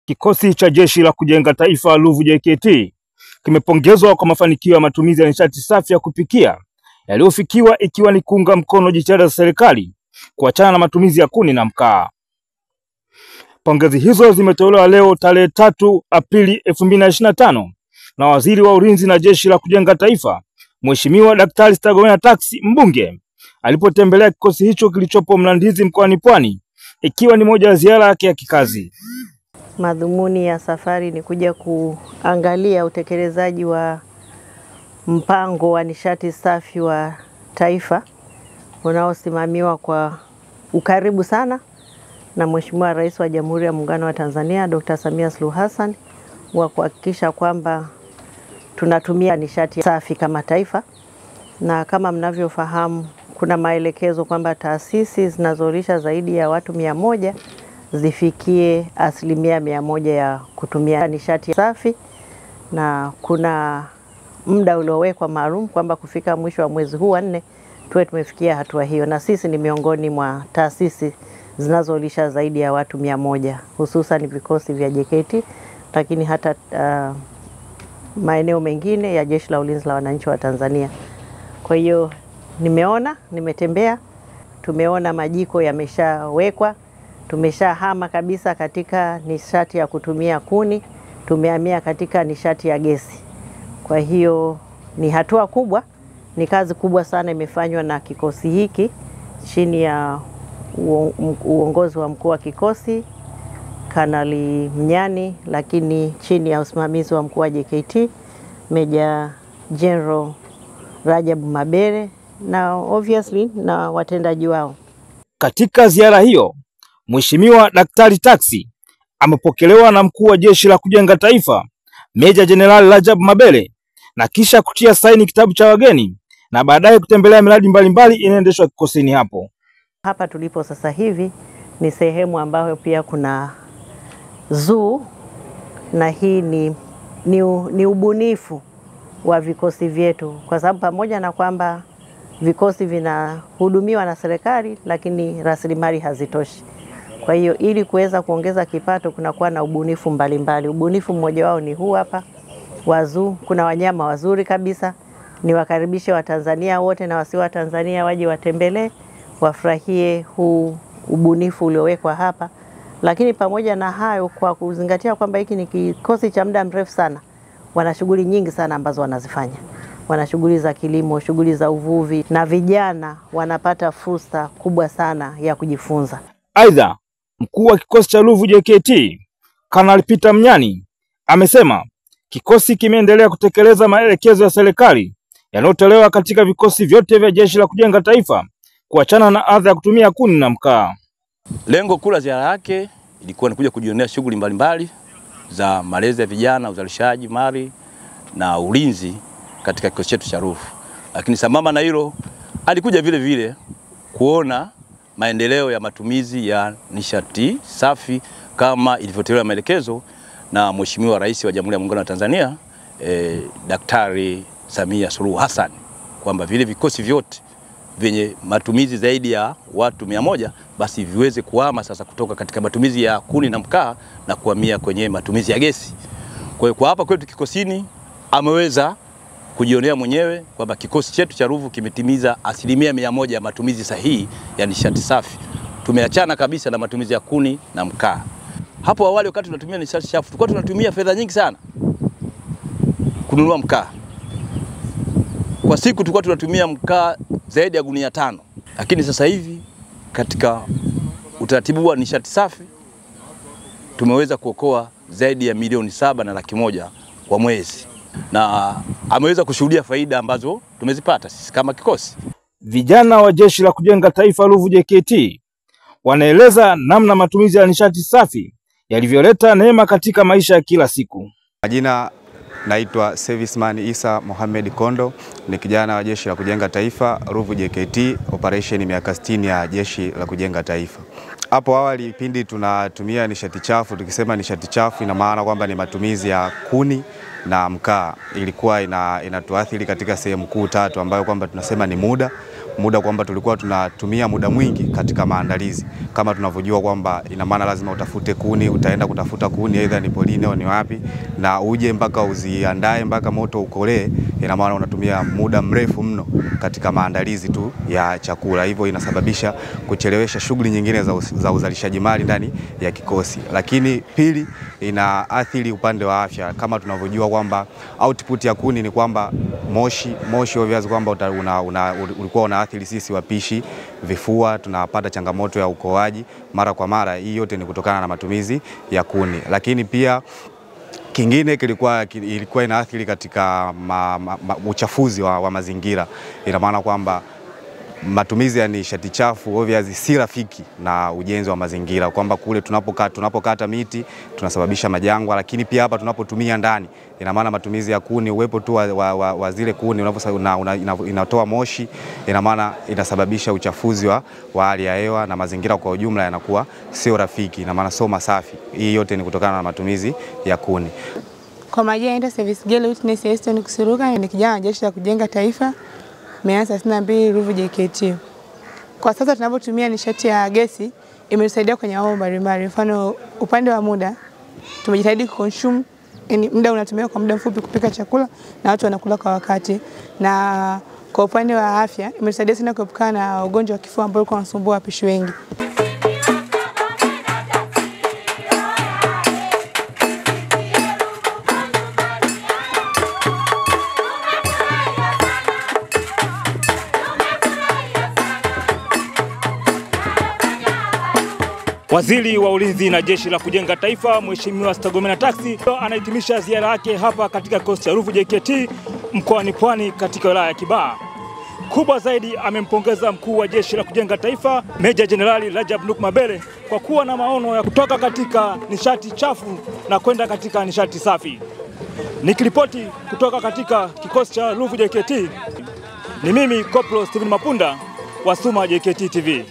Kikosi cha Jeshi la Kujenga Taifa Ruvu JKT kimepongezwa kwa mafanikio ya matumizi ya nishati safi ya kupikia yaliyofikiwa, ikiwa ni kuunga mkono jitihada za serikali kuachana na matumizi ya kuni na mkaa. Pongezi hizo zimetolewa leo tarehe 3 Aprili 2025 na Waziri wa Ulinzi na Jeshi la Kujenga Taifa Mheshimiwa Daktari Stergomena Tax Mbunge alipotembelea kikosi hicho kilichopo Mlandizi mkoani Pwani, ikiwa ni moja ya ziara yake ya kikazi. Madhumuni ya safari ni kuja kuangalia utekelezaji wa mpango wa nishati safi wa taifa unaosimamiwa kwa ukaribu sana na Mheshimiwa Rais wa Jamhuri ya Muungano wa Tanzania Dr. Samia Suluhu Hassan, wa kuhakikisha kwamba tunatumia nishati safi kama taifa. Na kama mnavyofahamu, kuna maelekezo kwamba taasisi zinazolisha zaidi ya watu 100 zifikie 100% ya kutumia nishati safi, na kuna muda uliowekwa maalum kwamba kufika mwisho wa mwezi huu wa 4 tuwe tumefikia hatua hiyo, na sisi ni miongoni mwa taasisi zinazolisha zaidi ya watu 100, hususan vikosi vya JKT, lakini hata maeneo mengine ya Jeshi la Ulinzi la Wananchi wa Tanzania. Kwa hiyo nimetembea, tumeona majiko yameshawekwa, tumeshahama kabisa katika nishati ya kutumia kuni, tumehamia katika nishati ya gesi. Kwa hiyo ni hatua kubwa, ni kazi kubwa sana imefanywa na kikosi hiki chini ya uongozi wa mkuu wa kikosi Kanali Mnyani, lakini chini ya usimamizi wa mkuu wa JKT Meja General Rajabu Mabere na obviously na watendaji wao. Katika ziara hiyo, Mheshimiwa Daktari Tax amepokelewa na mkuu wa Jeshi la Kujenga Taifa Meja General Rajabu Mabere na kisha kutia saini kitabu cha wageni na baadaye kutembelea miradi mbalimbali inaendeshwa kikosini hapo. Hapa tulipo sasa hivi ni sehemu ambayo pia kuna zoo, na hii ni ubunifu wa vikosi vyetu, kwa sababu pamoja na kwamba vikosi vinahudumiwa na serikali, lakini rasilimali hazitoshi. Kwa hiyo ili kuweza kuongeza kipato kunakuwa na ubunifu mbalimbali. Ubunifu mmoja wao ni huu hapa wa zoo. Kuna wanyama wazuri kabisa, niwakaribishe Watanzania wote na wasio wa Tanzania waje watembelee, wafurahie huu ubunifu uliowekwa hapa. Lakini pamoja na hayo, kwa kuzingatia kwamba hiki ni kikosi cha muda mrefu sana, wana shughuli nyingi sana ambazo wanazifanya. Wana shughuli za kilimo, shughuli za uvuvi, na vijana wanapata fursa kubwa sana ya kujifunza. Aidha, mkuu wa kikosi cha Ruvu JKT Kanali Peter Mnyani amesema kikosi kimeendelea kutekeleza maelekezo ya serikali yanayotolewa katika vikosi vyote vya Jeshi la Kujenga Taifa kuachana na adha ya kutumia kuni na mkaa. Lengo kuu la ziara yake ilikuwa ni kuja kujionea shughuli mbalimbali za malezi ya vijana, uzalishaji mali na ulinzi katika kikosi chetu cha Ruvu. Lakini sambamba na hilo, alikuja vile vile kuona maendeleo ya matumizi ya nishati safi kama ilivyotolewa maelekezo na Mheshimiwa Rais wa Jamhuri ya Muungano wa Tanzania Daktari Samia Suluhu Hassan, kwamba vile vikosi vyote vyenye matumizi zaidi ya watu 100 basi viweze kuhama sasa kutoka katika matumizi ya kuni na mkaa na kuhamia kwenye matumizi ya gesi. Kwa hiyo kwa hapa kwetu kikosini ameweza kujionea mwenyewe kwamba kikosi chetu cha Ruvu kimetimiza 100% ya matumizi sahihi ya nishati safi. Tumeachana kabisa na matumizi ya kuni na mkaa. Hapo awali wakati tunatumia nishati safi tulikuwa tunatumia fedha nyingi sana kununua mkaa. Kwa siku tulikuwa tunatumia mkaa zaidi ya gunia 5. Lakini sasa hivi katika utaratibu wa nishati safi tumeweza kuokoa zaidi ya milioni 7.1 kwa mwezi, na ameweza kushuhudia faida ambazo tumezipata sisi kama kikosi. Vijana wa Jeshi la Kujenga Taifa Ruvu JKT wanaeleza namna matumizi ya nishati safi yalivyoleta neema katika maisha ya kila siku. Majina naitwa Serviceman Isa Mohamed Kondo, ni kijana wa Jeshi la Kujenga Taifa Ruvu JKT, operation miaka 60 ya Jeshi la Kujenga Taifa. Hapo awali pindi tunatumia nishati chafu, tukisema nishati chafu ina maana kwamba ni matumizi ya kuni na mkaa ilikuwa inatuathiri katika sehemu kuu tatu, ambayo kwamba tunasema ni muda kwamba tulikuwa tunatumia muda mwingi katika maandalizi. Kama tunavyojua kwamba ina maana lazima utafute kuni, utaenda kutafuta kuni aidha ni polini au ni wapi, na uje mpaka uziandae mpaka moto ukolee, ina maana unatumia muda mrefu mno katika maandalizi tu ya chakula. Hivyo inasababisha kuchelewesha shughuli nyingine za uzalishaji mali ndani ya kikosi. Lakini pili, inaathiri upande wa afya. Kama tunavyojua kwamba output ya kuni ni kwamba moshi obviously kwamba ulikuwa unaathiri sisi wapishi vifua, tunapata changamoto ya ukoaji mara kwa mara. Hii yote ni kutokana na matumizi ya kuni. Lakini pia kingine ilikuwa inaathiri katika uchafuzi wa mazingira. Ina maana kwamba matumizi ya nishati chafu obviously si rafiki na ujenzi wa mazingira, kwamba kule tunapokata miti tunasababisha majangwa, lakini pia hapa tunapotumia ndani, ina maana matumizi ya kuni, uwepo tu wa zile kuni inatoa moshi, ina maana inasababisha uchafuzi wa hali ya hewa na mazingira kwa ujumla yanakuwa sio rafiki, ina maana sio masafi. Hii yote ni kutokana na matumizi ya kuni. Kwa majina naitwa Service Girl Witness Eston Kusuruka, ni kijana wa Jeshi la Kujenga Taifa, miaka 32, Ruvu JKT. Kwa sasa tunapotumia nishati ya gesi imetusaidia kwenye mambo mbalimbali. Mfano, upande wa muda tumejitahidi kuconsume, yani muda unatumia kwa muda mfupi kupika chakula na watu wanakula kwa wakati. Na kwa upande wa afya imetusaidia sana kuepukana na ugonjwa wa kifua ambao ulikuwa unasumbua wapishi wengi. Waziri wa Ulinzi na Jeshi la Kujenga Taifa Mheshimiwa Stergomena Tax anahitimisha ziara yake hapa katika kikosi cha Ruvu JKT mkoani Pwani katika wilaya ya Kibaha. Kubwa zaidi, amempongeza mkuu wa Jeshi la Kujenga Taifa Meja Jenerali Rajab Nuk Mabere kwa kuwa na maono ya kutoka katika nishati chafu na kwenda katika nishati safi. Nikiripoti kutoka katika kikosi cha Ruvu JKT, ni mimi Koplo Steven Mapunda wa Suma JKT TV.